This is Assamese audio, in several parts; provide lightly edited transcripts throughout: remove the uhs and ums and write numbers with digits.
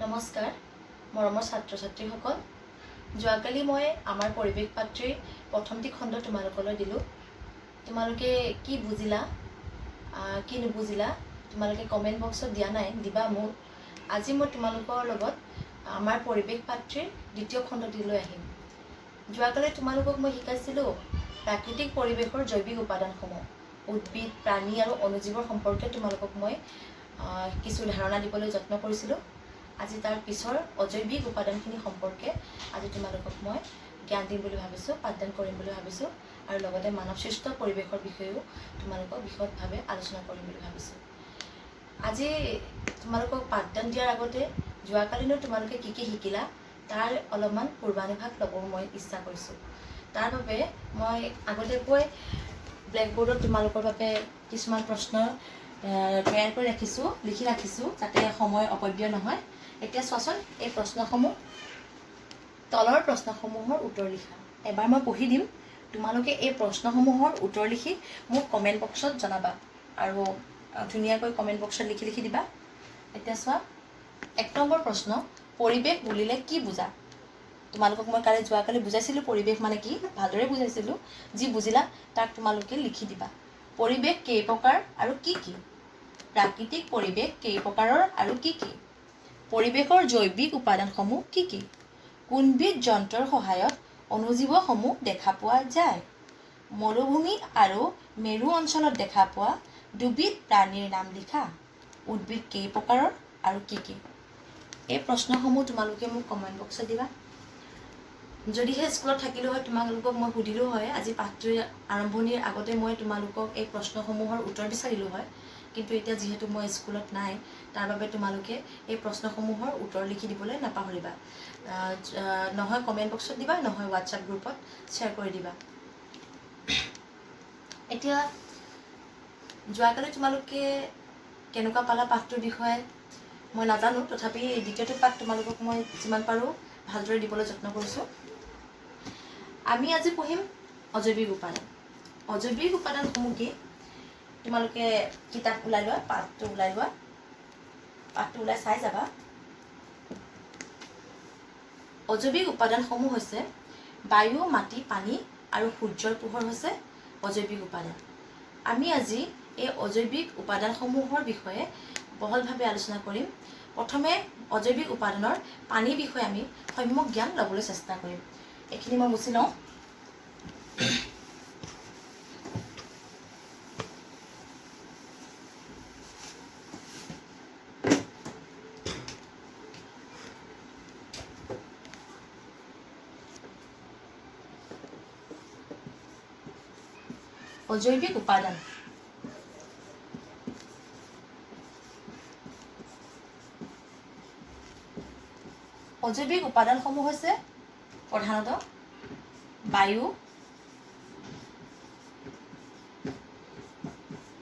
নমস্কাৰ মৰমৰ ছাত্ৰ ছাত্ৰীসকল যোৱাকালি মই আমাৰ পৰিৱেশ পাত্ৰীৰ প্ৰথমটি খণ্ড তোমালোকলৈ দিলোঁ তোমালোকে কি বুজিলা কি নুবুজিলা তোমালোকে কমেণ্ট বক্সত দিয়া নাই দিবা মোক আজি মই তোমালোকৰ লগত আমাৰ পৰিৱেশ পাত্ৰীৰ দ্বিতীয় খণ্ডটি লৈ আহিম যোৱাকালি তোমালোকক মই শিকাইছিলোঁ প্ৰাকৃতিক পৰিৱেশৰ জৈৱিক উপাদানসমূহ উদ্ভিদ প্ৰাণী আৰু অনুজীৱৰ সম্পৰ্কে তোমালোকক মই কিছু ধাৰণা দিবলৈ যত্ন কৰিছিলোঁ আজি তাৰ পিছৰ অজৈৱিক উপাদানখিনি সম্পৰ্কে আজি তোমালোকক মই জ্ঞান দিম বুলি ভাবিছোঁ পাঠদান কৰিম বুলি ভাবিছোঁ আৰু লগতে মানৱ সৃষ্ট পৰিৱেশৰ বিষয়েও তোমালোকক বিশদভাৱে আলোচনা কৰিম বুলি ভাবিছোঁ আজি তোমালোকক পাঠদান দিয়াৰ আগতে যোৱাকালিনো তোমালোকে কি কি শিকিলা তাৰ অলপমান পূৰ্বানুভাগ ল'ব মই ইচ্ছা কৰিছোঁ তাৰ বাবে মই আগতীয়াকৈ ব্লেকবোৰ্ডত তোমালোকৰ বাবে কিছুমান প্ৰশ্ন তৈয়াৰ কৰি ৰাখিছোঁ লিখি ৰাখিছোঁ যাতে সময় অপব্যয় নহয় এতিয়া চোৱাচোন এই প্ৰশ্নসমূহ তলৰ প্ৰশ্নসমূহৰ উত্তৰ লিখা এবাৰ মই পঢ়ি দিম তোমালোকে এই প্ৰশ্নসমূহৰ উত্তৰ লিখি মোক কমেণ্ট বক্সত জনাবা আৰু ধুনীয়াকৈ কমেণ্ট বক্সত লিখি লিখি দিবা এতিয়া চোৱা 1 নম্বৰ প্ৰশ্ন পৰিৱেশ বুলিলে কি বুজা তোমালোকক মই যোৱাকালি বুজাইছিলোঁ পৰিৱেশ মানে কি ভালদৰে বুজাইছিলোঁ যি বুজিলা তাক তোমালোকে লিখি দিবা পৰিৱেশ কেই প্ৰকাৰ আৰু কি কি প্ৰাকৃতিক পৰিৱেশ কেই প্ৰকাৰৰ আৰু কি কি পৰিৱেশৰ জৈৱিক উপাদানসমূহ কি কি কোনবিধ যন্ত্ৰৰ সহায়ত অনুজীৱসমূহ দেখা পোৱা যায় মৰুভূমি আৰু মেৰু অঞ্চলত দেখা পোৱা দুবিধ প্ৰাণীৰ নাম লিখা উদ্ভিদ কেই প্ৰকাৰৰ আৰু কি কি এই প্ৰশ্নসমূহ তোমালোকে মোক কমেণ্ট বক্সত দিবা যদিহে স্কুলত থাকিলোঁ হয় তোমালোকক মই সুধিলোঁ হয় আজি পাঠটোৰ আৰম্ভণিৰ আগতে মই তোমালোকক এই প্ৰশ্নসমূহৰ উত্তৰ বিচাৰিলোঁ হয় কিন্তু এতিয়া যিহেতু মই স্কুলত নাই তাৰ বাবে তোমালোকে এই প্ৰশ্নসমূহৰ উত্তৰ লিখি দিবলৈ নাপাহৰিবা নহয় কমেণ্ট বক্সত দিবা নহয় হোৱাটছআপ গ্ৰুপত শ্বেয়াৰ কৰি দিবা এতিয়া যোৱাকালি তোমালোকে কেনেকুৱা পালা পাঠটোৰ বিষয়ে মই নাজানো তথাপি দ্বিতীয়টো পাঠ তোমালোকক মই যিমান পাৰোঁ ভালদৰে দিবলৈ যত্ন কৰিছোঁ আমি আজি পঢ়িম অজৈৱিক উপাদান অজৈৱিক উপাদানসমূহ কি তোমালোকে কিতাপ ওলাই লোৱা পাঠটো ওলাই চাই যাবা অজৈৱিক উপাদানসমূহ হৈছে বায়ু মাটি পানী আৰু সূৰ্যৰ পোহৰ হৈছে অজৈৱিক উপাদান আমি আজি এই অজৈৱিক উপাদানসমূহৰ বিষয়ে বহলভাৱে আলোচনা কৰিম প্ৰথমে অজৈৱিক উপাদানৰ পানীৰ বিষয়ে আমি সম্যক জ্ঞান ল'বলৈ চেষ্টা কৰিম এইখিনি মই মুছি লওঁ অজৈৱিক উপাদান অজৈৱিক উপাদানসমূহ হৈছে প্ৰধানতঃ বায়ু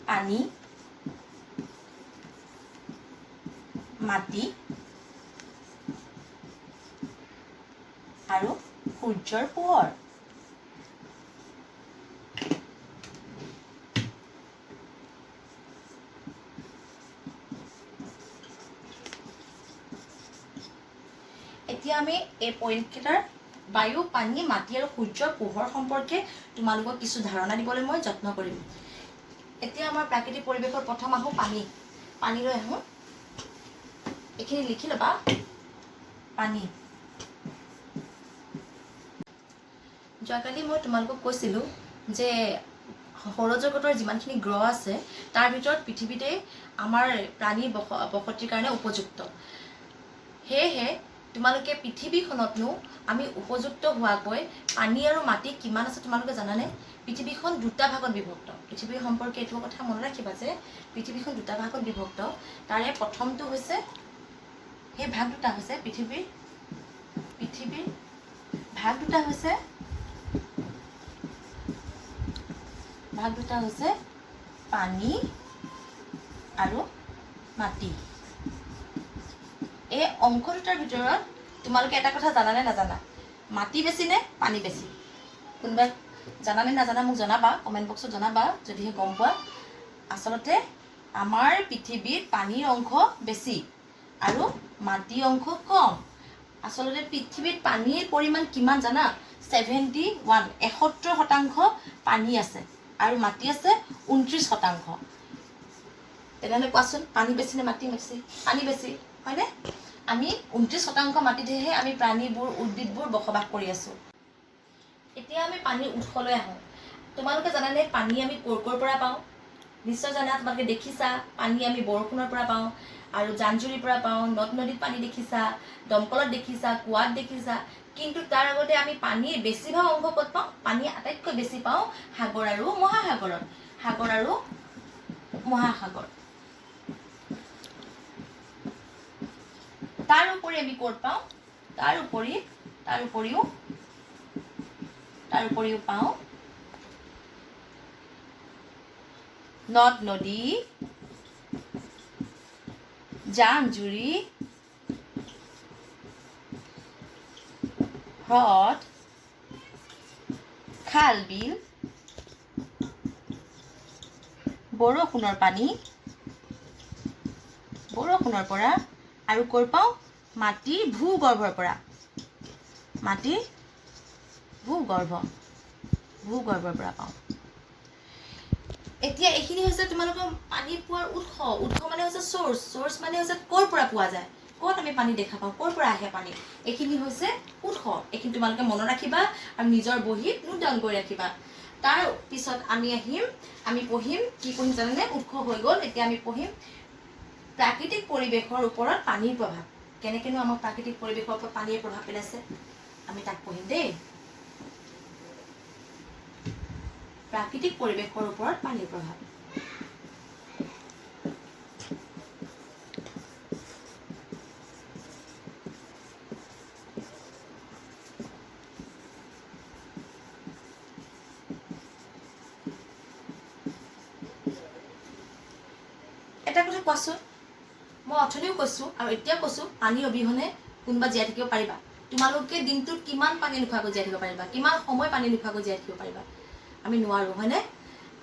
পানী মাটি আৰু সূৰ্যৰ পোহৰ এতিয়া আমি এই পইণ্টকেইটাৰ বায়ু পানী মাটি আৰু সূৰ্যৰ পোহৰ সম্পৰ্কে তোমালোকক কিছু ধাৰণা দিবলৈ মই যত্ন কৰিম এতিয়া আমাৰ প্ৰাকৃতিক পৰিৱেশৰ প্ৰথম আহোঁ পানীলৈ আহোঁ এইখিনি লিখি ল'বা পানী যোৱাকালি মই তোমালোকক কৈছিলোঁ যে সৌৰজগতৰ যিমানখিনি গ্ৰহ আছে তাৰ ভিতৰত পৃথিৱীতেই আমাৰ প্ৰাণী বসতিৰ কাৰণে উপযুক্ত সেয়েহে তোমালোকে পৃথিৱীখনতনো আমি উপযুক্ত হোৱাকৈ পানী আৰু মাটি কিমান আছে তোমালোকে জানানে পৃথিৱীখন দুটা ভাগত বিভক্ত পৃথিৱীৰ সম্পৰ্কে এইটো কথা মনত ৰাখিবা যে পৃথিৱীখন দুটা ভাগত বিভক্ত তাৰে প্ৰথমটো হৈছে সেই ভাগ দুটা হৈছে পৃথিৱীৰ ভাগ দুটা হৈছে পানী আৰু মাটি এই অংশ দুটাৰ ভিতৰত তোমালোকে এটা কথা জানানে নাজানা মাটি বেছি নে পানী বেছি কোনোবাই জানানে নাজানা মোক জনাবা কমেণ্ট বক্সত জনাবা যদিহে গম পোৱা আচলতে আমাৰ পৃথিৱীত পানীৰ অংশ বেছি আৰু মাটিৰ অংশ কম। আচলতে পৃথিৱীত পানীৰ পৰিমাণ কিমান জানা? 71 71% পানী আছে আৰু মাটি আছে 29%। তেনেহ'লে কোৱাচোন পানী বেছি নে মাটি বেছি? পানী বেছি হয়নে? আমি 29% মাটিতহে আমি প্ৰাণীবোৰ উদ্ভিদবোৰ বসবাস কৰি আছোঁ। এতিয়া আমি পানীৰ উৎসলৈ আহোঁ। তোমালোকে জানানে পানী আমি ক'ৰ পৰা পাওঁ? নিশ্চয় জানা, তোমালোকে দেখিছা পানী আমি বৰষুণৰ পৰা পাওঁ আৰু জান-জুৰিৰ পৰা পাওঁ, নদ নদীত পানী দেখিছা, দমকলত দেখিছা, কুঁৱাত দেখিছা। কিন্তু তাৰ আগতে আমি পানীৰ বেছিভাগ অংশ ক'ত পাওঁ? পানী আটাইতকৈ বেছি পাওঁ সাগৰ আৰু মহাসাগৰত। সাগৰ আৰু মহাসাগৰ। তাৰ উপৰি আমি ক'ত পাওঁ? তাৰ উপৰিও পাওঁ নদ নদী, জান-জুৰি, হ্ৰদ, খাল বিল, বৰষুণৰ পানী, বৰষুণৰ পৰা, আৰু ক'ৰ পাওঁ? মাটিৰ ভূগৰ্ভৰ পৰা। মাটিৰ ভূগৰ্ভৰ পৰা পাওঁ। এতিয়া এইখিনি হৈছে তোমালোকৰ পানী পোৱাৰ উৎস। উৎস মানে হৈছে চ'ৰ্চ। চ'ৰ্চ মানে হৈছে ক'ৰ পৰা পোৱা যায়, ক'ত আমি পানী দেখা পাওঁ, ক'ৰ পৰা আহে পানী। এইখিনি হৈছে উৎস। এইখিনি তোমালোকে মনত ৰাখিবা আৰু নিজৰ বহীত নোট ডাউন কৰি ৰাখিবা। তাৰ পিছত আমি পঢ়িম কি পঢ়িম জানানে? উৎস হৈ গ'ল। এতিয়া আমি পঢ়িম প্ৰাকৃতিক পৰিৱেশৰ ওপৰত পানীৰ প্ৰভাৱ। কেনেকেনো আমাক প্ৰাকৃতিক পৰিৱেশৰ ওপৰত পানীয়ে প্ৰভাৱ পেলাইছে আমি তাক পঢ়িম দেই। প্ৰাকৃতিক পৰিৱেশৰ ওপৰত পানীৰ প্ৰভাৱ। এটা কথা কোৱাচোন, মই অথনিও কৈছোঁ আৰু এতিয়াও কৈছোঁ, পানী অবিহনে কোনোবা জীয়াই থাকিব পাৰিবা? তোমালোকে দিনটোত কিমান পানী নোখোৱাকৈ জীয়াই থাকিব পাৰিবা? কিমান সময় পানী নোখোৱাকৈ জীয়াই থাকিব পাৰিবা? আমি নোৱাৰোঁ হয়নে?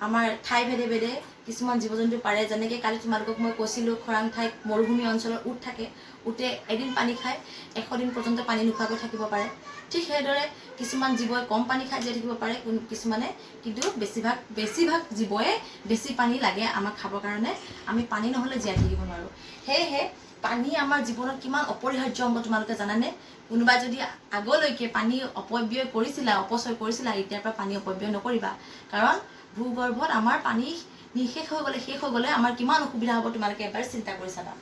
আমাৰ ঠাই ভেদে ভেদে কিছুমান জীৱ জন্তু পাৰে। যেনেকৈ কালি তোমালোকক মই কৈছিলোঁ খৰাং ঠাইত মৰুভূমি অঞ্চলৰ উট থাকে। উটে এদিন পানী খাই 100 দিন পৰ্যন্ত পানী নোখোৱাকৈ থাকিব পাৰে। ঠিক সেইদৰে কিছুমান জীৱই কম পানী খাই জীয়াই থাকিব পাৰে, কিছুমানে কিন্তু বেছিভাগ জীৱই বেছি পানী লাগে আমাক খাবৰ কাৰণে। আমি পানী নহ'লে জীয়াই থাকিব নোৱাৰোঁ। সেয়েহে পানী আমাৰ জীৱনত কিমান অপৰিহাৰ্য অংগ তোমালোকে জানানে? কোনোবাই যদি আগলৈকে পানী অপচয় কৰিছিলা, এতিয়াৰ পৰা পানী অপব্যয় নকৰিবা। কাৰণ ভূগৰ্ভত আমাৰ পানী শেষ হৈ গ'লে আমাৰ কিমান অসুবিধা হ'ব তোমালোকে এবাৰ চিন্তা কৰি চাবা।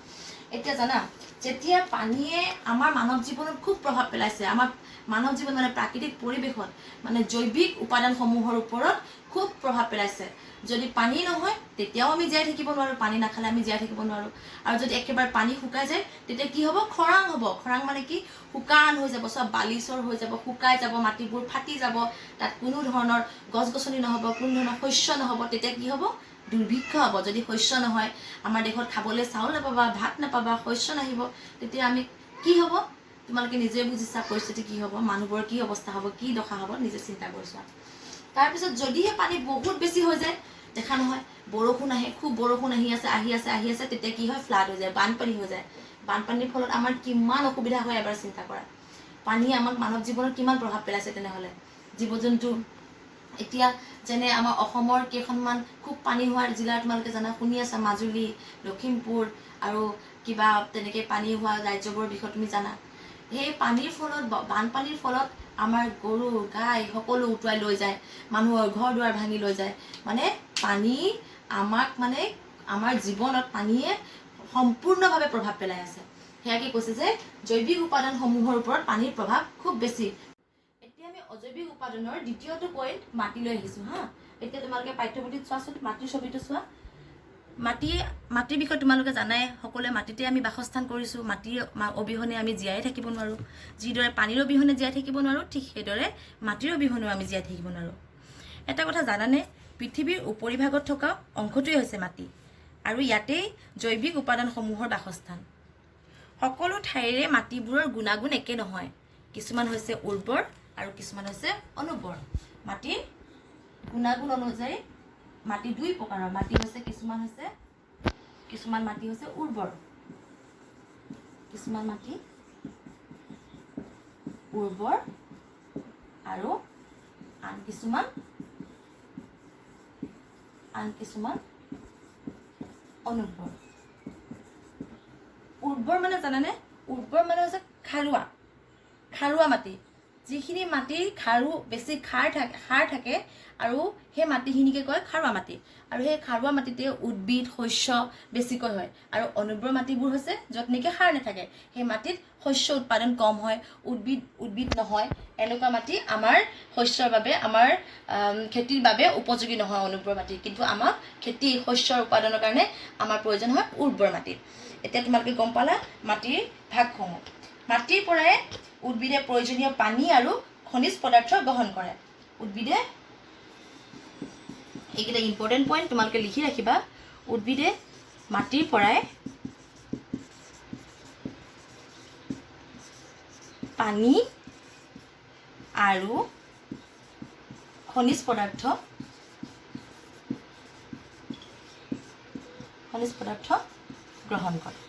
এতিয়া জানা, যেতিয়া পানীয়ে আমাৰ মানৱ জীৱনত খুব প্ৰভাৱ পেলাইছে, আমাৰ মানৱ জীৱন মানে প্ৰাকৃতিক পৰিৱেশত মানে জৈৱিক উপাদানসমূহৰ ওপৰত খুব প্ৰভাৱ পেলাইছে। যদি পানী নহয় তেতিয়াও আমি জীয়াই থাকিব নোৱাৰোঁ। পানী নাখালে আমি জীয়াই থাকিব নোৱাৰোঁ। আৰু যদি একেবাৰে পানী শুকাই যায় তেতিয়া কি হ'ব? খৰাং হ'ব। খৰাং মানে কি? শুকান হৈ যাব, চব বালিচৰ হৈ যাব, শুকাই যাব, মাটিবোৰ ফাটি যাব, তাত কোনো ধৰণৰ গছ গছনি নহ'ব, কোনো ধৰণৰ শস্য নহ'ব। তেতিয়া কি হ'ব? দুৰ্ভিক্ষ হ'ব। যদি শস্য নহয়, আমাৰ দেশত খাবলৈ চাউল নাপাবা, ভাত নাপাবা, শস্য নাহিব, তেতিয়া আমি কি হ'ব? তোমালোকে নিজে বুজিছা পৰিস্থিতি কি হ'ব, মানুহবোৰৰ কি অৱস্থা হ'ব, কি দশা হ'ব, নিজে চিন্তা কৰিছা। তাৰপিছত যদিহে পানী বহুত বেছি হৈ যায়, দেখা নহয় বৰষুণ আহে, খুব বৰষুণ আহি আছে, তেতিয়া কি হয়? ফ্লাড হৈ যায়, বানপানী হৈ যায়। বানপানীৰ ফলত আমাৰ কিমান অসুবিধা হয় এবাৰ চিন্তা কৰা। পানীয়ে আমাক মানৱ জীৱনত কিমান প্ৰভাৱ পেলাইছে তেনেহ'লে। জীৱ জন্তু এতিয়া যেনে আমাৰ অসমৰ কেইখনমান খুব পানী হোৱাৰ জিলা তোমালোকে জানা, শুনি আছা, মাজুলী, লখিমপুৰ আৰু কিবা তেনেকৈ পানী হোৱা ৰাজ্যবোৰৰ বিষয়ে তুমি জানা। সেই পানীৰ ফলত, বানপানীৰ ফলত আমাৰ গৰু গাই সকলো উটুৱাই লৈ যায়, মানুহৰ ঘৰ দুৱাৰ ভাঙি লৈ যায়। মানে পানী আমাক মানে আমাৰ জীৱনত পানীয়ে সম্পূৰ্ণভাৱে প্ৰভাৱ পেলাই আছে। সেয়াকে কৈছে যে জৈৱিক উপাদানসমূহৰ ওপৰত পানীৰ প্ৰভাৱ খুব বেছি। এতিয়া আমি অজৈৱিক উপাদানৰ দ্বিতীয়টো পইণ্ট মাটিলৈ আহিছোঁ হা। এতিয়া তোমালোকে পাঠ্যপুথিত চোৱাচোন, মাটিৰ ছবিটো চোৱা। মাটিৰ বিষয়ে তোমালোকে জানাই, সকলোৱে মাটিতে আমি বাসস্থান কৰিছোঁ। মাটিৰ অবিহনে আমি জীয়াই থাকিব নোৱাৰোঁ। যিদৰে পানীৰ অবিহনে জীয়াই থাকিব নোৱাৰোঁ, ঠিক সেইদৰে মাটিৰ অবিহনেও আমি জীয়াই থাকিব নোৱাৰোঁ। এটা কথা জানানে? পৃথিৱীৰ উপৰিভাগত থকা অংশটোৱে হৈছে মাটি, আৰু ইয়াতেই জৈৱিক উপাদানসমূহৰ বাসস্থান। সকলো ঠাইৰে মাটিবোৰৰ গুণাগুণ একে নহয়। কিছুমান হৈছে উৰ্বৰ আৰু কিছুমান হৈছে অনুৰ্বৰ। মাটিৰ গুণাগুণ অনুযায়ী মাটি দুই প্ৰকাৰৰ। কিছুমান মাটি হৈছে উৰ্বৰ কিছুমান মাটি উৰ্বৰ আৰু আন কিছুমান অনুৰ্বৰ। উৰ্বৰ মানে জানেনে? উৰ্বৰ মানে হৈছে খাৰুৱা মাটি। যিখিনি মাটিৰ বেছি সাৰ থাকে আৰু সেই মাটিখিনিকে কয় খাৰুৱা মাটি। আৰু সেই খাৰুৱা মাটিতে উদ্ভিদ শস্য বেছিকৈ হয়। আৰু অনুৰ্বৰ মাটিবোৰ হৈছে য'ত নেকি সাৰ নাথাকে, সেই মাটিত শস্য উৎপাদন কম হয়, উদ্ভিদ নহয়, এনেকুৱা মাটি আমাৰ শস্যৰ বাবে, আমাৰ খেতিৰ বাবে উপযোগী নহয় অনুৰ্বৰ মাটি। কিন্তু আমাক শস্যৰ উৎপাদনৰ কাৰণে আমাৰ প্ৰয়োজন হয় উৰ্বৰ মাটি। এতিয়া তোমালোকে গম পালা মাটিৰ ভাগসমূহ। মাটিৰ পৰাই উদ্ভিদে প্ৰয়োজনীয় পানী আৰু খনিজ পদাৰ্থ গ্ৰহণ কৰে। উদ্ভিদে, এইকেইটা ইম্পৰ্টেণ্ট পইণ্ট তোমালোকে লিখি ৰাখিবা। উদ্ভিদে মাটিৰ পৰাই পানী আৰু খনিজ পদাৰ্থ গ্ৰহণ কৰে।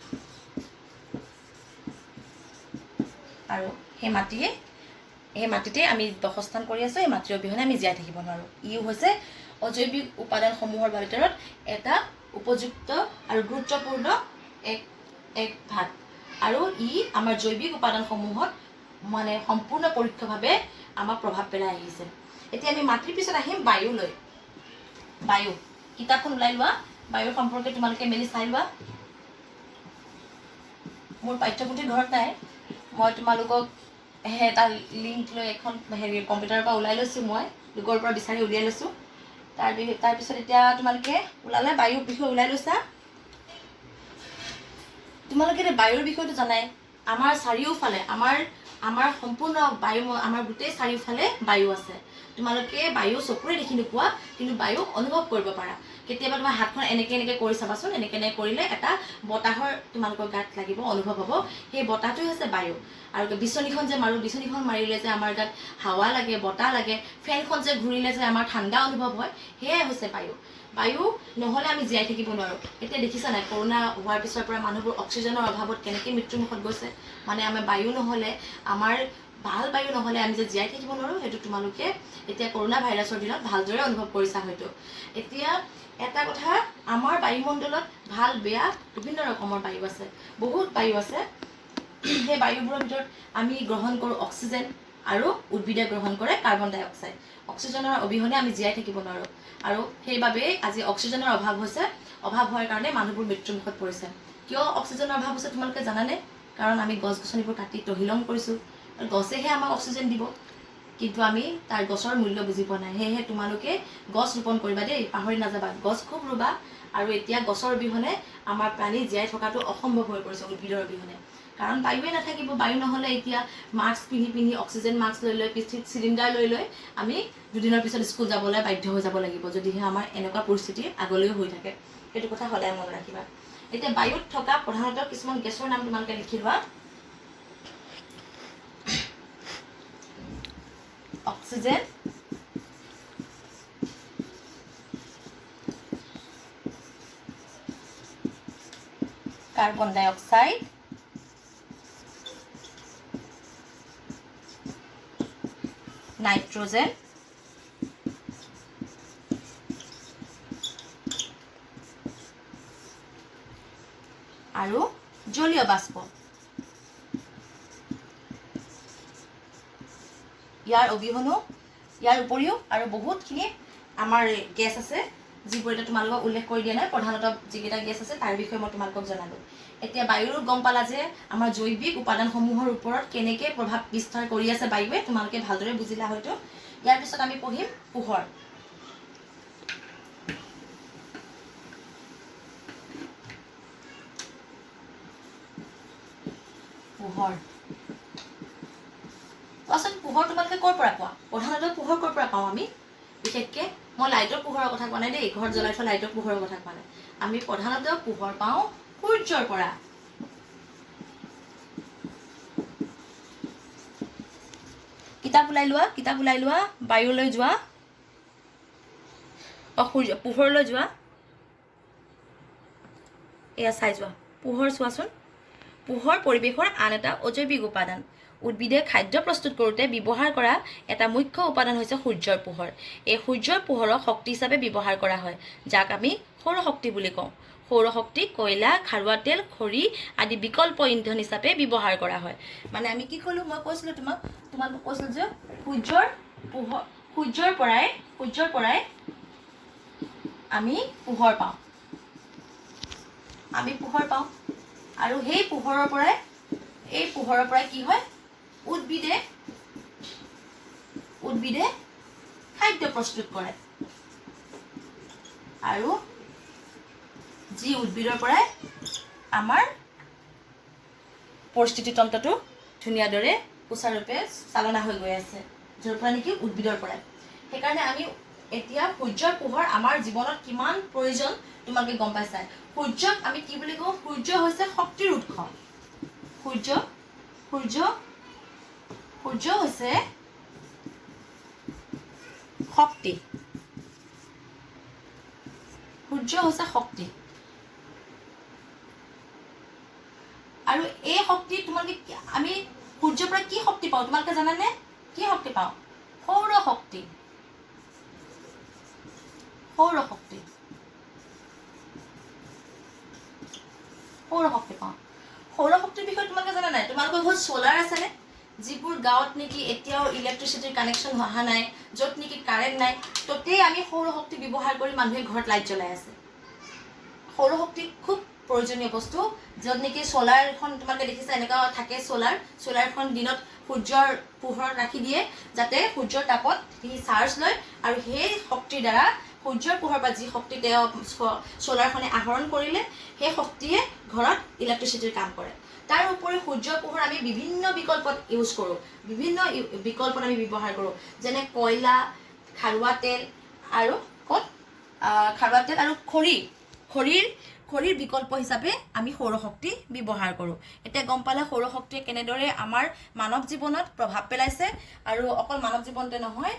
আৰু সেই মাটিতে আমি বাসস্থান কৰি আছোঁ। এই মাটিৰ অবিহনে আমি জীয়াই থাকিব নোৱাৰোঁ। ইও হৈছে অজৈৱিক উপাদানসমূহৰ ভিতৰত এটা উপযুক্ত আৰু গুৰুত্বপূৰ্ণ এক ভাগ। আৰু ই আমাৰ জৈৱিক উপাদানসমূহত মানে সম্পূৰ্ণ পৰোক্ষভাৱে আমাক প্ৰভাৱ পেলাই আহিছে। এতিয়া আমি মাটিৰ পিছত আহিম বায়ুলৈ। বায়ু, কিতাপখন ওলাই লোৱা। বায়ুৰ সম্পৰ্কে তোমালোকে মেলি চাই লোৱা। মোৰ পাঠ্যপুথি ঘৰত নাই, মই তোমালোকক এটা লিংক লৈ এখন কম্পিউটাৰৰ পৰা ওলাই লৈছোঁ, মই লোকৰ পৰা বিচাৰি উলিয়াই লৈছোঁ। তাৰপিছত এতিয়া তোমালোকে ওলালে বায়ুৰ বিষয়ে ওলাই লৈছা। তোমালোকে এতিয়া বায়ুৰ বিষয়টো জানাই। আমাৰ চাৰিওফালে আমাৰ সম্পূৰ্ণ বায়ু, আমাৰ গোটেই চাৰিওফালে বায়ু আছে। তোমালোকে বায়ু চকুৰে দেখি নোপোৱা, কিন্তু বায়ু অনুভৱ কৰিব পাৰা। কেতিয়াবা তোমাৰ হাতখন এনেকৈ কৰি চাবাচোন। এনেকৈ কৰিলে এটা বতাহৰ তোমালোকৰ গাত লাগিব, অনুভৱ হ'ব। সেই বতাহটোৱে হৈছে বায়ু। আৰু বিচনীখন যে মাৰোঁ, বিচনীখন মাৰিলে যে আমাৰ গাত হাৱা লাগে, বতাহ লাগে, ফেনখন যে ঘূৰিলে যে আমাৰ ঠাণ্ডা অনুভৱ হয়, সেয়াই হৈছে বায়ু। বায়ু নহ'লে আমি জীয়াই থাকিব নোৱাৰোঁ। এতিয়া দেখিছা নাই, কৰোণা হোৱাৰ পিছৰ পৰা মানুহবোৰ অক্সিজেনৰ অভাৱত কেনেকৈ মৃত্যুমুখত গৈছে। মানে আমাৰ বায়ু নহ'লে, আমাৰ ভাল বায়ু নহ'লে আমি যে জীয়াই থাকিব নোৱাৰোঁ, সেইটো তোমালোকে এতিয়া কৰোণা ভাইৰাছৰ দিনত ভালদৰে অনুভৱ কৰিছা হয়তো। এতিয়া এটা কথা, আমাৰ বায়ুমণ্ডলত ভাল বেয়া বিভিন্ন ৰকমৰ বায়ু আছে, বহুত বায়ু আছে। সেই বায়ুবোৰৰ ভিতৰত আমি গ্ৰহণ কৰোঁ অক্সিজেন, আৰু উদ্ভিদে গ্ৰহণ কৰে কাৰ্বন ডাই অক্সাইড। অক্সিজেনৰ অবিহনে আমি জীয়াই থাকিব নোৱাৰোঁ। আৰু সেইবাবেই আজি অক্সিজেনৰ অভাৱ হৈছে। অভাৱ হোৱাৰ কাৰণে মানুহবোৰ মৃত্যুমুখত পৰিছে। কিয় অক্সিজেনৰ অভাৱ হৈছে তোমালোকে জানানে? কাৰণ আমি গছ গছনিবোৰ কাটি তহিলং কৰিছোঁ। গছেহে আমাক অক্সিজেন দিব, কিন্তু আমি তাৰ গছৰ মূল্য বুজি পোৱা নাই। সেয়েহে তোমালোকে গছ ৰোপণ কৰিবা দেই, পাহৰি নাযাবা। গছ খুব ৰুবা। আৰু এতিয়া গছৰ অবিহনে আমাৰ প্ৰাণী জীয়াই থকাটো অসম্ভৱ হৈ পৰিছে, উদ্ভিদৰ অবিহনে। কাৰণ বায়ুৱে নাথাকিব। বায়ু নহ'লে এতিয়া মাস্ক পিন্ধি অক্সিজেন মাস্ক লৈ পিঠিত চিলিণ্ডাৰ লৈ আমি দুদিনৰ পিছত স্কুল যাবলৈ বাধ্য হৈ যাব লাগিব, যদিহে আমাৰ এনেকুৱা পৰিস্থিতি আগলৈও হৈ থাকে। সেইটো কথা সদায় মনত ৰাখিবা। এতিয়া বায়ুত থকা প্ৰধানতঃ কিছুমান গেছৰ নাম তোমালোকে লিখি লোৱা। অক্সিজেন, কাৰ্বন ডাই অক্সাইড, নাইট্ৰজেন, আৰু জলীয় বাষ্প। ইয়াৰ উপৰিও আৰু বহুতখিনি আমাৰ গেছ আছে, যিবোৰ এতিয়া তোমালোকক উল্লেখ কৰি দিয়া নাই। প্ৰধানতঃ যিকেইটা গেছ আছে তাৰ বিষয়ে মই তোমালোকক জনালোঁ। এতিয়া বায়ুৰ গম পালা যে আমাৰ জৈৱিক উপাদানসমূহৰ ওপৰত কেনেকৈ প্ৰভাৱ বিস্তাৰ কৰি আছে বায়ুৱে। তোমালোকে ভালদৰে বুজিলা হয়তো। ইয়াৰ পিছত আমি পঢ়িম পোহৰ। পোহৰ, কোৱাচোন পোহৰ তোমালোকে ক'ৰ পৰা পোৱা? প্ৰধানতঃ পোহৰ ক'ৰ পৰা পাওঁ আমি? বিশেষকৈ মই লাইটৰ পোহৰৰ কথা কোৱা নাই দেই, ঘৰত জ্বলাই থোৱা লাইটৰ পোহৰৰ কথা কোৱা নাই। আমি প্ৰধানতঃ পোহৰ পাওঁ সূৰ্যৰ পৰা। কিতাপ ওলাই লোৱা, বায়ুলৈ যোৱা, পোহৰলৈ যোৱা। এয়া চাই যোৱা, পোহৰ চোৱাচোন। পোহৰ পৰিৱেশৰ আন এটা অজৈৱিক উপাদান। উদ্ভিদে খাদ্য প্ৰস্তুত কৰোঁতে ব্যৱহাৰ কৰা এটা মুখ্য উপাদান হৈছে সূৰ্যৰ পোহৰ। এই সূৰ্যৰ পোহৰক শক্তি হিচাপে ব্যৱহাৰ কৰা হয়, যাক আমি সৌৰশক্তি বুলি কওঁ। সৌৰশক্তি কয়লা, খাৰুৱা তেল, খৰি আদি বিকল্প ইন্ধন হিচাপে ব্যৱহাৰ কৰা হয়। মানে আমি কি ক'লোঁ, মই কৈছিলোঁ তোমালোকক কৈছিলোঁ যে সূৰ্যৰ পৰাই আমি পোহৰ পাওঁ। আৰু এই পোহৰৰ পৰাই কি হয়, উদ্ভিদে খাদ্য প্ৰস্তুত কৰে। আৰু যি উদ্ভিদৰ পৰাই আমাৰ পৰিস্থিতিতন্ত্ৰটো ধুনীয়া দৰে সুচাৰুৰূপে চালনা হৈ গৈ আছে, য'ৰ পৰা নেকি উদ্ভিদৰ পৰাই। সেইকাৰণে আমি এতিয়া সূৰ্যৰ পোহৰ আমাৰ জীৱনত কিমান প্ৰয়োজন তোমালোকে গম পাইছা। সূৰ্যক আমি কি বুলি কওঁ? সূৰ্য হৈছে শক্তিৰ উৎস। সূৰ্য হৈছে শক্তি। সূৰ্য হৈছে শক্তি। আৰু এই শক্তি তোমালোকে আমি সূৰ্যৰ পৰা কি শক্তি পাওঁ তোমালোকে জানানে? কি শক্তি পাওঁ? সৌৰ শক্তি পাওঁ। সৌৰ শক্তিৰ বিষয়ে তোমালোকে জানা নাই? তোমালোকৰ ঘৰত চ'লাৰ আছেনে? যিবোৰ গাঁৱত নেকি এতিয়াও ইলেক্ট্ৰিচিটিৰ কানেকশ্যন অহা নাই, য'ত নেকি কাৰেণ্ট নাই, ততেই আমি সৌৰ শক্তি ব্যৱহাৰ কৰি মানুহে ঘৰত লাইট জ্বলাই আছে। সৌৰ শক্তি খুব প্ৰয়োজনীয় বস্তু। য'ত নেকি চ'লাৰখন তোমালোকে দেখিছা, এনেকুৱা থাকে চ'লাৰখন দিনত সূৰ্যৰ পোহৰত ৰাখি দিয়ে, যাতে সূৰ্যৰ তাপত সি চাৰ্জ লয়, আৰু সেই শক্তিৰ দ্বাৰা সূৰ্যৰ পোহৰৰ পৰা যি শক্তি তেওঁ চ'লাৰখনে আহৰণ কৰিলে, সেই শক্তিয়ে ঘৰত ইলেক্ট্ৰিচিটিৰ কাম কৰে। তাৰ উপৰি সূৰ্যৰ পোহৰ আমি বিভিন্ন বিকল্পত আমি ব্যৱহাৰ কৰোঁ, যেনে কয়লা, খাৰুৱা তেল আৰু খৰিৰ বিকল্প হিচাপে আমি সৌৰশক্তি ব্যৱহাৰ কৰোঁ। এতিয়া গম পালে সৌৰশক্তিয়ে কেনেদৰে আমাৰ মানৱ জীৱনত প্ৰভাৱ পেলাইছে, আৰু অকল মানৱ জীৱনতে নহয়,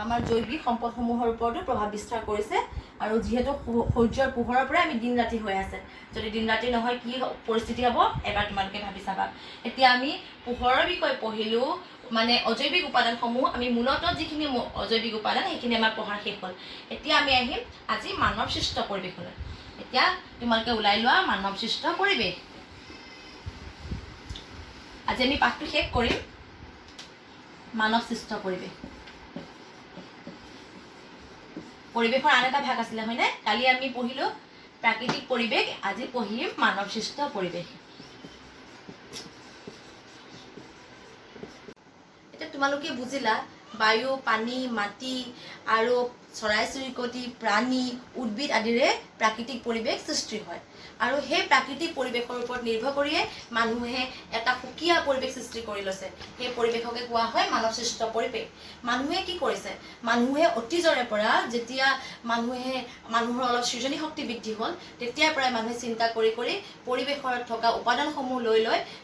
আমাৰ জৈৱিক সম্পদসমূহৰ ওপৰতো প্ৰভাৱ বিস্তাৰ কৰিছে। আৰু যিহেতু সূৰ্যৰ পোহৰৰ পৰাই আমি দিন ৰাতি হৈ আছে, যদি দিন ৰাতি নহয় কি পৰিস্থিতি হ'ব এবাৰ তোমালোকে ভাবি চাবা। এতিয়া আমি পোহৰৰ বিষয়ে পঢ়িলোঁ, মানে অজৈৱিক উপাদানসমূহ, আমি মূলতঃ যিখিনি অজৈৱিক উপাদান সেইখিনি আমাৰ পঢ়া শেষ হ'ল। এতিয়া আমি আহিম আজি মানৱ সৃষ্ট পৰিৱেশলৈ। এতিয়া তোমালোকে ওলাই লোৱা মানৱ সৃষ্ট পৰিৱেশ। আজি আমি পাঠটো শেষ কৰিম, মানৱ সৃষ্ট পৰিৱেশ। পৰিৱেশৰ আন এটা ভাগ আছিলে, হয়নে? কালি আমি পঢ়িলোঁ প্ৰাকৃতিক পৰিৱেশ, আজি পঢ়িম মানৱ সৃষ্ট পৰিৱেশ। এতিয়া তোমালোকে বুজিলা বায়ু, পানী, মাটি আৰু চৰাই চিৰিকটি, প্ৰাণী, উদ্ভিদ আদিৰে প্ৰাকৃতিক পৰিৱেশ সৃষ্টি হয়। আৰু সেই প্ৰাকৃতিক পৰিৱেশৰ ওপৰত নিৰ্ভৰ কৰিয়ে মানুহে এটা সুকীয়া পৰিৱেশ সৃষ্টি কৰি লৈছে। সেই পৰিৱেশকে কোৱা হয় মানৱ সৃষ্ট পৰিৱেশ। মানুহে কি কৰিছে? মানুহে অতীজৰে পৰা, যেতিয়া মানুহৰ অলপ সৃজনী শক্তি বৃদ্ধি হ'ল, তেতিয়াৰ পৰাই মানুহে চিন্তা কৰি পৰিৱেশত থকা উপাদানসমূহ লৈ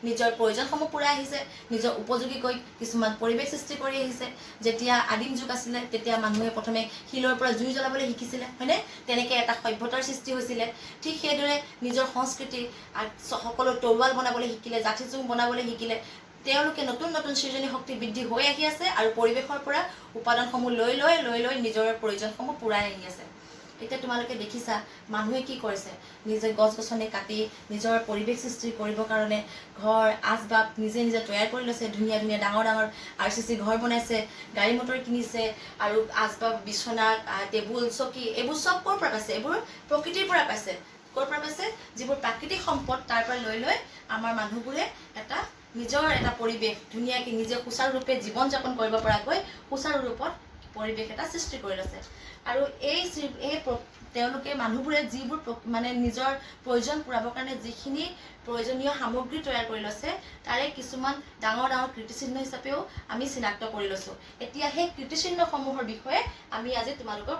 নিজৰ প্ৰয়োজনসমূহ পূৰাই আহিছে, নিজৰ উপযোগীকৈ কিছুমান পৰিৱেশ সৃষ্টি কৰি আহিছে। যেতিয়া আদিম যুগ আছিলে, তেতিয়া মানুহে প্ৰথমে শিলৰ পৰা জুই জ্বলাবলৈ শিকিছিলে, হয়নে? তেনেকৈ এটা সভ্যতাৰ সৃষ্টি হৈছিলে। ঠিক সেইদৰে নিজৰ সংস্কৃতি সকলো তৰোৱাল বনাবলৈ শিকিলে, জাঠি জোং বনাবলৈ শিকিলে। তেওঁলোকে নতুন সৃজনী শক্তি বৃদ্ধি হৈ আহি আছে, আৰু পৰিৱেশৰ পৰা উপাদানসমূহ লৈ লৈ নিজৰ প্ৰয়োজনসমূহ পূৰাই আহি আছে। এতিয়া তোমালোকে দেখিছা মানুহে কি কৰিছে? নিজে গছ গছনি কাটি নিজৰ পৰিৱেশ সৃষ্টি কৰিবৰ কাৰণে ঘৰ আচবাব নিজে তৈয়াৰ কৰি লৈছে। ধুনীয়া ডাঙৰ RCC ঘৰ বনাইছে, গাড়ী মটৰ কিনিছে, আৰু আচবাব, বিচনা, টেবুল, চকী, এইবোৰ চব ক'ৰ পৰা পাইছে? এইবোৰ প্ৰকৃতিৰ পৰা পাইছে। ক'ৰ পৰা পাইছে? যিবোৰ প্ৰাকৃতিক সম্পদ, তাৰ পৰা লৈ আমাৰ মানুহবোৰে নিজৰ এটা পৰিৱেশ ধুনীয়াকৈ নিজে সুচাৰুৰূপে জীৱন যাপন কৰিব পৰাকৈ সুচাৰু ৰূপত পৰিৱেশ এটা সৃষ্টি কৰি লৈছে। আৰু তেওঁলোকে মানুহবোৰে যিবোৰ মানে নিজৰ প্ৰয়োজন পূৰাবৰ কাৰণে যিখিনি প্ৰয়োজনীয় সামগ্ৰী তৈয়াৰ কৰি লৈছে, তাৰে কিছুমান ডাঙৰ কীৰ্তিচিহ্ন হিচাপেও আমি চিনাক্ত কৰি লৈছোঁ। এতিয়া সেই কীৰ্তিচিহ্নসমূহৰ বিষয়ে আমি আজি তোমালোকৰ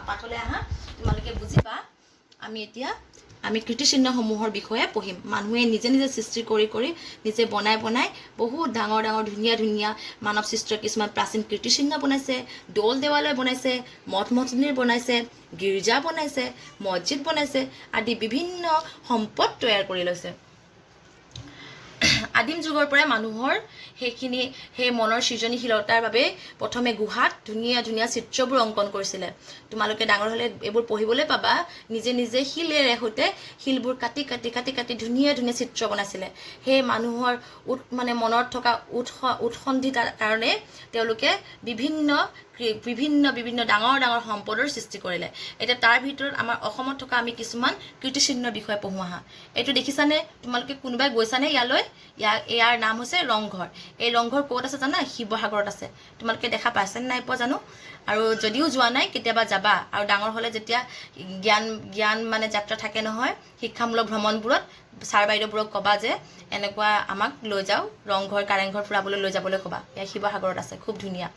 পাঠলৈ আহা তোমালোকে বুজিবা। আমি কীৰ্তিচিহ্নসমূহৰ বিষয়ে পঢ়িম। মানুহে নিজে সৃষ্টি কৰি নিজে বনাই বহুত ডাঙৰ ধুনীয়া মানৱ সৃষ্ট কিছুমান প্ৰাচীন কীৰ্তিচিহ্ন বনাইছে, দৌল দেৱালয় বনাইছে, মঠ মছজিদ বনাইছে, গীৰ্জা বনাইছে, মছজিদ বনাইছে আদি বিভিন্ন সম্পদ তৈয়াৰ কৰি লৈছে। আদিম যুগৰ পৰাই মানুহৰ সেই মনৰ সৃজনীশীলতাৰ বাবে প্ৰথমে গুহাত ধুনীয়া ধুনীয়া চিত্ৰবোৰ অংকন কৰিছিলে। তোমালোকে ডাঙৰ হ'লে এইবোৰ পঢ়িবলৈ পাবা। নিজে নিজে শিলেৰে সৈতে শিলবোৰ কাটি কাটি কাটি কাটি ধুনীয়া ধুনীয়া চিত্ৰ বনাইছিলে। সেই মানুহৰ মানে মনত থকা উৎসন্ধিতাৰ কাৰণে তেওঁলোকে বিভিন্ন ডাঙৰ ডাঙৰ সম্পদৰ সৃষ্টি কৰিলে। এতিয়া তাৰ ভিতৰত আমাৰ অসমত থকা আমি কিছুমান কীৰ্তিচিহ্নৰ বিষয়ে পঢ়োঁ আহা। এইটো দেখিছানে? তোমালোকে কোনোবাই গৈছানে ইয়ালৈ? ইয়াৰ নাম হৈছে ৰংঘৰ। এই ৰংঘৰ ক'ত আছে জানা? শিৱসাগৰত আছে। তোমালোকে দেখা পাইছানে নাই পোৱা জানো? আৰু যদিও যোৱা নাই কেতিয়াবা যাবা। আৰু ডাঙৰ হ'লে যেতিয়া জ্ঞান মানে যাত্ৰা থাকে নহয়, শিক্ষামূলক ভ্ৰমণবোৰত ছাৰ বাইদেউবোৰক ক'বা যে এনেকুৱা আমাক লৈ যাওঁ, ৰংঘৰ কাৰেংঘৰ ফুৰাবলৈ লৈ যাবলৈ ক'বা। এয়া শিৱসাগৰত আছে, খুব ধুনীয়া।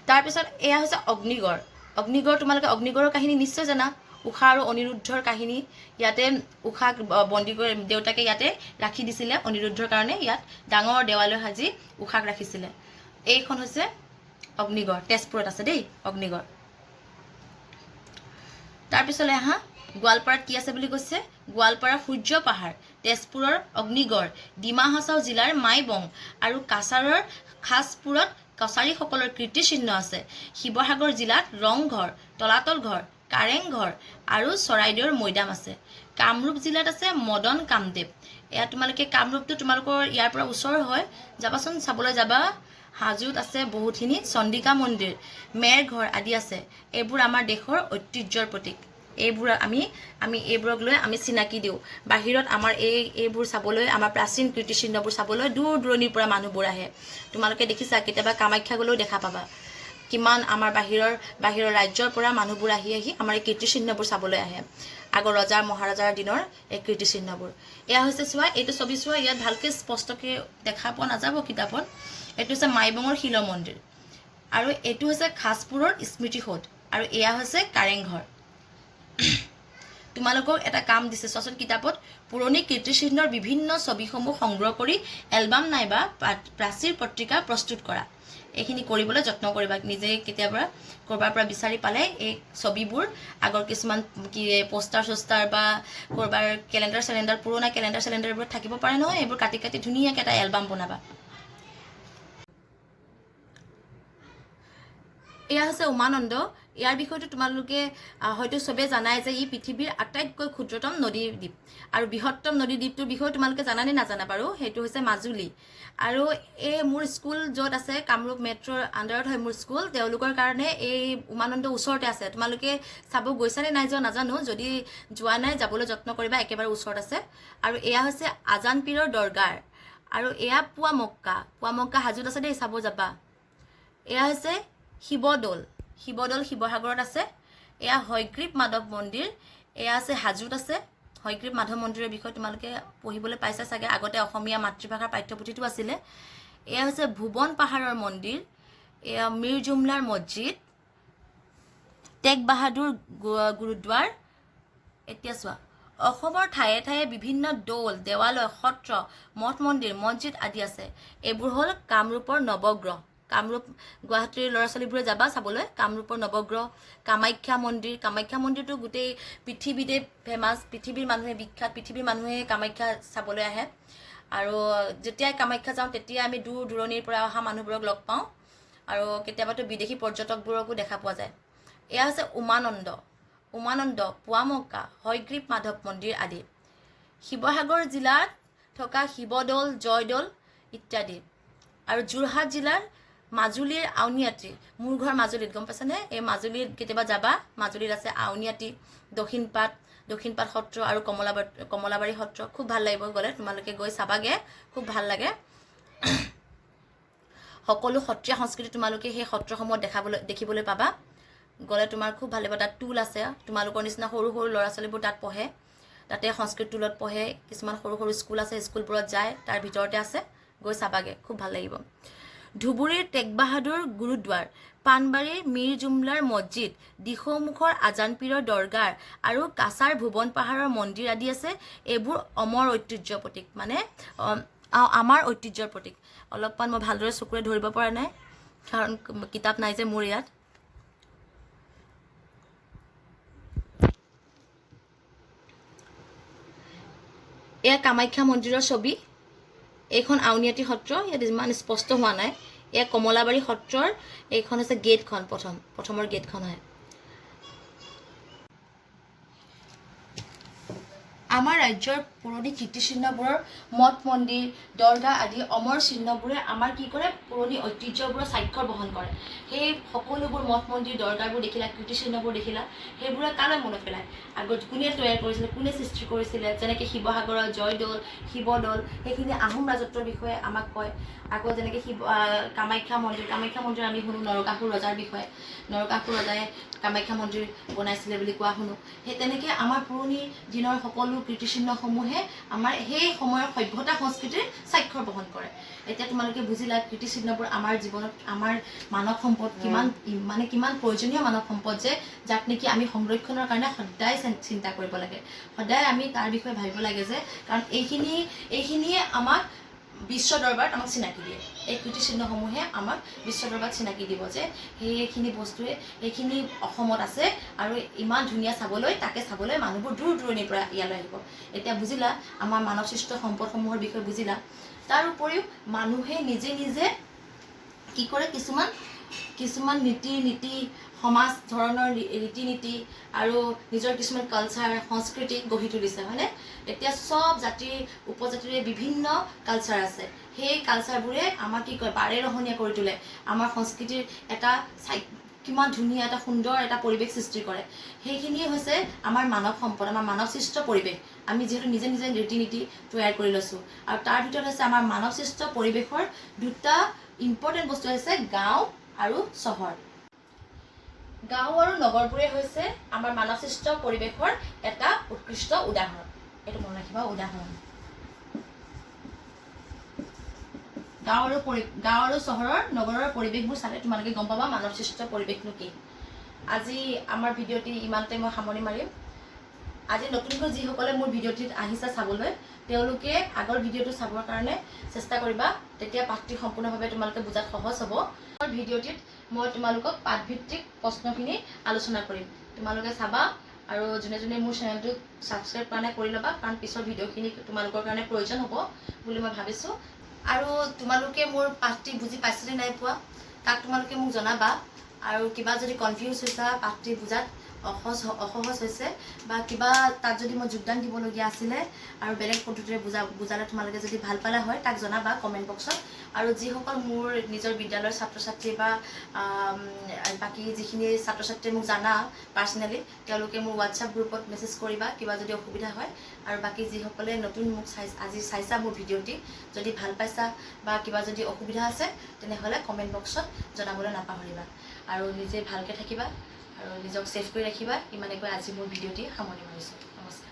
তাৰপিছত এয়া হৈছে অগ্নিগড়। অগ্নিগড় তোমালোকে অগ্নিগড়ৰ কাহিনী নিশ্চয় জানা। ঊষা আৰু অনিৰুদ্ধৰ কাহিনী। ইয়াতে ঊষাক বন্দী কৰি দেউতাকে ইয়াতে ৰাখি দিছিলে অনিৰুদ্ধৰ কাৰণে। ইয়াত ডাঙৰ দেৱালয় সাজি ঊষাক ৰাখিছিলে। এইখন হৈছে অগ্নিগড়, তেজপুৰত আছে দেই অগ্নিগড়। তাৰপিছলৈ আহা, গোৱালপাৰাত কি আছে বুলি কৈছে? গোৱালপাৰাৰ সূৰ্য পাহাৰ, তেজপুৰৰ অগ্নিগড়, ডিমা হাছাও জিলাৰ মাইবং আৰু কাছাৰৰ খাছপুৰত কছাৰীসকলৰ কীৰ্তিচিহ্ন আছে। শিৱসাগৰ জিলাত ৰংঘৰ, তলাতল ঘৰ, কাৰেংঘৰ আৰু চৰাইদেউৰ মৈদাম আছে। কামৰূপ জিলাত আছে মদন কামদেৱ। এয়া তোমালোকে কামৰূপটো তোমালোকৰ ইয়াৰ পৰা ওচৰ হয়, যাবাচোন, চাবলৈ যাবা। হাজোত আছে বহুতখিনি, চন্দিকা মন্দিৰ, মেৰঘৰ আদি আছে। এইবোৰ আমাৰ দেশৰ ঐতিহ্যৰ প্ৰতীক। এইবোৰ আমি এইবোৰক লৈ আমি চিনাকি দিওঁ। বাহিৰত আমাৰ এইবোৰ চাবলৈ, আমাৰ প্ৰাচীন কীৰ্তিচিহ্নবোৰ চাবলৈ দূৰ দূৰণিৰ পৰা মানুহবোৰ আহে। তোমালোকে দেখিছা, কেতিয়াবা কামাখ্যা গ'লেও দেখা পাবা। কিমান আমাৰ বাহিৰৰ ৰাজ্যৰ পৰা মানুহবোৰ আহি আমাৰ এই কীৰ্তিচিহ্নবোৰ চাবলৈ আহে। আগৰ ৰজা মহাৰজাৰ দিনৰ এই কীৰ্তিচিহ্নবোৰ। এয়া হৈছে চোৱা, এইটো ছবি চোৱা, ইয়াত ভালকৈ স্পষ্টকৈ দেখা পোৱা নাযাব কিতাপত। এইটো হৈছে মাইবঙৰ শিল মন্দিৰ আৰু এইটো হৈছে খাছপুৰৰ স্মৃতিসৌধ আৰু এয়া হৈছে কাৰেংঘৰ। তোমালোকক এটা কাম দিছে চোৱাচোন কিতাপত, পুৰণি কীৰ্তিচিহ্নৰ বিভিন্ন ছবিসমূহ সংগ্ৰহ কৰি এলবাম নাইবা প্ৰাচীৰ পত্ৰিকা প্ৰস্তুত কৰা। এইখিনি কৰিবলৈ যত্ন কৰিবা। নিজে কেতিয়াবা ক'ৰবাৰ পৰা বিচাৰি পালে এই ছবিবোৰ, আগৰ কিছুমান পোষ্টাৰ চোষ্টাৰ বা ক'ৰবাৰ কেলেণ্ডাৰ পুৰণা কেলেণ্ডাৰবোৰত থাকিব পাৰে নহয়, এইবোৰ কাটি কাটি ধুনীয়াকৈ এটা এলবাম বনাবা। এয়া হৈছে উমানন্দ। ইয়াৰ বিষয়টো তোমালোকে হয়তো চবেই জানাই যে ই পৃথিৱীৰ আটাইতকৈ ক্ষুদ্ৰতম নদীদ্বীপ। আৰু বৃহত্তম নদীদ্বীপটোৰ বিষয়ে তোমালোকে জানানে নাজানা বাৰু? সেইটো হৈছে মাজুলী। আৰু এই মোৰ স্কুল য'ত আছে, কামৰূপ মেট্ৰ'ৰ আণ্ডাৰত হয় মোৰ স্কুল, তেওঁলোকৰ কাৰণে এই উমানন্দ ওচৰতে আছে। তোমালোকে চাব গৈছানে নাই যোৱা নাজানো, যদি যোৱা নাই যাবলৈ যত্ন কৰিবা, একেবাৰে ওচৰত আছে। আৰু এয়া হৈছে আজান পীৰৰ দৰগাৰ। আৰু এয়া পুৱামক্কা হাজোত আছে দেই, চাব যাবা। এয়া হৈছে শিৱদৌল শিৱসাগৰত আছে। এয়া হয়গ্ৰীৱ মাধৱ মন্দিৰ, এয়া আছে হাজোত আছে। হয়গ্ৰীৱ মাধৱ মন্দিৰৰ বিষয়ে তোমালোকে পঢ়িবলৈ পাইছা চাগে, আগতে অসমীয়া মাতৃভাষাৰ পাঠ্যপুথিটো আছিলে। এয়া হৈছে ভুৱন পাহাৰৰ মন্দিৰ, এয়া মীৰ জুমলাৰ মছজিদ, টেগ বাহাদুৰ গুৰুদ্বাৰ। এতিয়া চোৱা, অসমৰ ঠায়ে ঠায়ে বিভিন্ন দৌল, দেৱালয়, সত্ৰ, মঠ মন্দিৰ, মছজিদ আদি আছে। এইবোৰ হ'ল কামৰূপৰ নৱগ্ৰহ। কামৰূপ গুৱাহাটীৰ ল'ৰা ছোৱালীবোৰে যাবা চাবলৈ। কামৰূপৰ নৱগ্ৰহ, কামাখ্যা মন্দিৰটো গোটেই পৃথিৱীতে ফেমাছ, পৃথিৱীৰ মানুহে বিখ্যাত, পৃথিৱীৰ মানুহে কামাখ্যা চাবলৈ আহে। আৰু যেতিয়াই কামাখ্যা যাওঁ তেতিয়াই আমি দূৰ দূৰণিৰ পৰা অহা মানুহবোৰক লগ পাওঁ আৰু কেতিয়াবাতো বিদেশী পৰ্যটকবোৰকো দেখা পোৱা যায়। এয়া হৈছে উমানন্দ, পুৱামক্কা, হয়গ্ৰীৱ মাধৱ মন্দিৰ আদি। শিৱসাগৰ জিলাত থকা শিৱদৌল, জয়দৌল ইত্যাদি। আৰু যোৰহাট জিলাৰ মাজুলীৰ আউনীআটী, মোৰ ঘৰ মাজুলীত, গম পাইছানে? এই মাজুলীত কেতিয়াবা যাবা। মাজুলীত আছে আউনীআটী, দক্ষিণপাট সত্ৰ আৰু কমলাবাৰী সত্ৰ। খুব ভাল লাগিব গ'লে, তোমালোকে গৈ চাবাগে, খুব ভাল লাগে। সকলো সত্ৰীয়া সংস্কৃতি তোমালোকে সেই সত্ৰসমূহত দেখিবলৈ পাবা। গ'লে তোমাৰ খুব ভাল লাগিব। তাত টোল আছে, তোমালোকৰ নিচিনা সৰু সৰু ল'ৰা ছোৱালীবোৰ তাত পঢ়ে, তাতে সংস্কৃত টোলত পঢ়ে। কিছুমান সৰু সৰু স্কুল আছে, স্কুলবোৰত যায়, তাৰ ভিতৰতে আছে, গৈ চাবাগে, খুব ভাল লাগিব। ধুবুৰীৰ টেগ বাহাদুৰ গুৰুদ্বাৰ, পাণবাৰীৰ মীৰ জুমলাৰ মছজিদ, দিখৌমুখৰ আজান পীৰৰ দৰগাৰ আৰু কাছাৰ ভুৱন পাহাৰৰ মন্দিৰ আদি আছে। এইবোৰ অমৰ ঐতিহ্যৰ প্ৰতীক, মানে আমাৰ ঐতিহ্যৰ প্ৰতীক। অলপমান মই ভালদৰে চকুৰে ধৰিব পৰা নাই, কাৰণ কিতাপ নাই যে মোৰ ইয়াত। এয়া কামাখ্যা মন্দিৰৰ ছবি। এইখন আউনীআটী সত্ৰ, ইয়াত ইমান স্পষ্ট হোৱা নাই। এয়া কমলাবাৰী সত্ৰৰ এইখন হৈছে গেটখন, প্ৰথমৰ গেটখন হয়। আমাৰ ৰাজ্যৰ পুৰণি কীৰ্তিচিহ্নবোৰৰ মঠ মন্দিৰ, দৰগাহ আদি অমৰ চিহ্নবোৰে আমাৰ কি কৰে, পুৰণি ঐতিহ্যবোৰৰ স্বাক্ষৰ বহন কৰে। সেই সকলোবোৰ মঠ মন্দিৰ, দৰগাহবোৰ দেখিলা, কীৰ্তিচিহ্নবোৰ দেখিলা, সেইবোৰে কালৈ মনত পেলায়? আগত কোনে তৈয়াৰ কৰিছিলে, কোনে সৃষ্টি কৰিছিলে? যেনেকৈ শিৱসাগৰৰ জয়দৌল, শিৱদৌল, সেইখিনি আহোম ৰাজত্বৰ বিষয়ে আমাক কয়। আকৌ যেনেকৈ কামাখ্যা মন্দিৰ আমি শুনো নৰকাসুৰ ৰজাৰ বিষয়ে, নৰকাসুৰ ৰজাই কামাখ্যা মন্দিৰ বনাইছিলে বুলি কোৱা শুনো। সেই তেনেকৈ আমাৰ পুৰণি দিনৰ সকলো কীৰ্তিচিহ্নসমূহে আমাৰ সেই সময়ৰ সভ্যতা সংস্কৃতিৰ স্বাক্ষৰ বহন কৰে। এতিয়া তোমালোকে বুজিলা কীৰ্তিচিহ্নবোৰ আমাৰ জীৱনত আমাৰ মানৱ সম্পদ কিমান প্ৰয়োজনীয় মানৱ সম্পদ, যে যাক নেকি আমি সংৰক্ষণৰ কাৰণে সদায় চিন্তা কৰিব লাগে, সদায় আমি তাৰ বিষয়ে ভাবিব লাগে, যে কাৰণ এইখিনিয়ে আমাক বিশ্ব দৰবাৰত আমাক চিনাকি দিয়ে। এই কীৰ্তিচিহ্নসমূহে আমাক বিশ্ব দৰবাৰত চিনাকি দিব যে সেইখিনি বস্তুৱে এইখিনি অসমত আছে আৰু ইমান ধুনীয়া চাবলৈ, তাকে চাবলৈ মানুহবোৰ দূৰ দূৰণিৰ পৰা ইয়ালৈ আহিব। এতিয়া বুজিলা আমাৰ মানৱ সৃষ্ট সম্পদসমূহৰ বিষয়ে বুজিলা। তাৰ উপৰিও মানুহে নিজে নিজে কি কৰে, কিছুমান নীতি সমাজ ধৰণৰ ৰীতি নীতি আৰু নিজৰ কিছুমান কালচাৰ সংস্কৃতি গঢ়ি তুলিছে, হয়নে? এতিয়া চব জাতিৰ উপজাতিৰে বিভিন্ন কালচাৰ আছে। সেই কালচাৰবোৰে আমাক কি কয়, বাৰেৰহণীয়া কৰি তোলে। আমাৰ সংস্কৃতিৰ এটা কিমান ধুনীয়া এটা সুন্দৰ এটা পৰিৱেশ সৃষ্টি কৰে। সেইখিনিয়ে হৈছে আমাৰ মানৱ সম্পদ, আমাৰ মানৱ সৃষ্ট পৰিৱেশ। আমি যিহেতু নিজে নিজে ৰীতি নীতি তৈয়াৰ কৰি লৈছোঁ। আৰু তাৰ ভিতৰত হৈছে আমাৰ মানৱ সৃষ্ট পৰিৱেশৰ দুটা ইম্পৰ্টেণ্ট বস্তু হৈছে গাঁও আৰু চহৰ। গাঁও আৰু নগৰবোৰে হৈছে আমাৰ মানৱ সৃষ্ট পৰিৱেশৰ এটা উৎকৃষ্ট উদাহৰণ। এইটো মনত ৰাখিবা, উদাহৰণ। গাঁও আৰু চহৰৰ নগৰৰ পৰিৱেশবোৰ চালে তোমালোকে গম পাবা মানৱ সৃষ্ট পৰিৱেশনো কি। আজি আমাৰ ভিডিঅ'টি ইমানতে মই সামৰণি মাৰিম। আজি নতুনকৈ যিসকলে মোৰ ভিডিঅ'টিত আহিছে চাবলৈ, তেওঁলোকে আগৰ ভিডিঅ'টো চাবৰ কাৰণে চেষ্টা কৰিবা, তেতিয়া পাঠটি সম্পূৰ্ণভাৱে তোমালোকে বুজাত সহজ হ'ব। ভিডিঅ'টিত মই তোমালোকক পাঠভিত্তিক প্ৰশ্নখিনি আলোচনা কৰিম, তোমালোকে চাবা। আৰু যোনে যোনে মোৰ চেনেলটোক ছাবস্ক্ৰাইব কৰা নাই কৰি ল'বা, কাৰণ পিছৰ ভিডিঅ'খিনি তোমালোকৰ কাৰণে প্ৰয়োজন হ'ব বুলি মই ভাবিছোঁ। আৰু তোমালোকে মোৰ পাঠটি বুজি পাইছানে নাই পোৱা, তাক তোমালোকে মোক জনাবা। আৰু কিবা যদি কনফিউজ হৈছা, পাঠটি বুজাত অসহজ হৈছে, বা কিবা তাত যদি মই যোগদান দিবলগীয়া আছিলে আৰু বেলেগ পদ্ধতিৰে বুজালে তোমালোকে যদি ভাল পালা হয়, তাক জনাবা কমেণ্ট বক্সত। আৰু যিসকল মোৰ নিজৰ বিদ্যালয়ৰ ছাত্ৰ ছাত্ৰী বা বাকী যিখিনি ছাত্ৰ ছাত্ৰীয়ে মোক জানা পাৰ্চনেলি, তেওঁলোকে মোৰ হোৱাটছআপ গ্ৰুপত মেছেজ কৰিবা কিবা যদি অসুবিধা হয়। আৰু বাকী যিসকলে নতুন মোক আজি চাইছা মোৰ ভিডিঅ'টি, যদি ভাল পাইছা বা কিবা যদি অসুবিধা আছে, তেনেহ'লে কমেণ্ট বক্সত জনাবলৈ নাপাহৰিবা। আৰু নিজে ভালকৈ থাকিবা আৰু নিজক ছেফ কৰি ৰাখিবা। ইমানেকৈ আজি মোৰ ভিডিঅ'টি সামৰণি মাৰিছোঁ। নমস্কাৰ।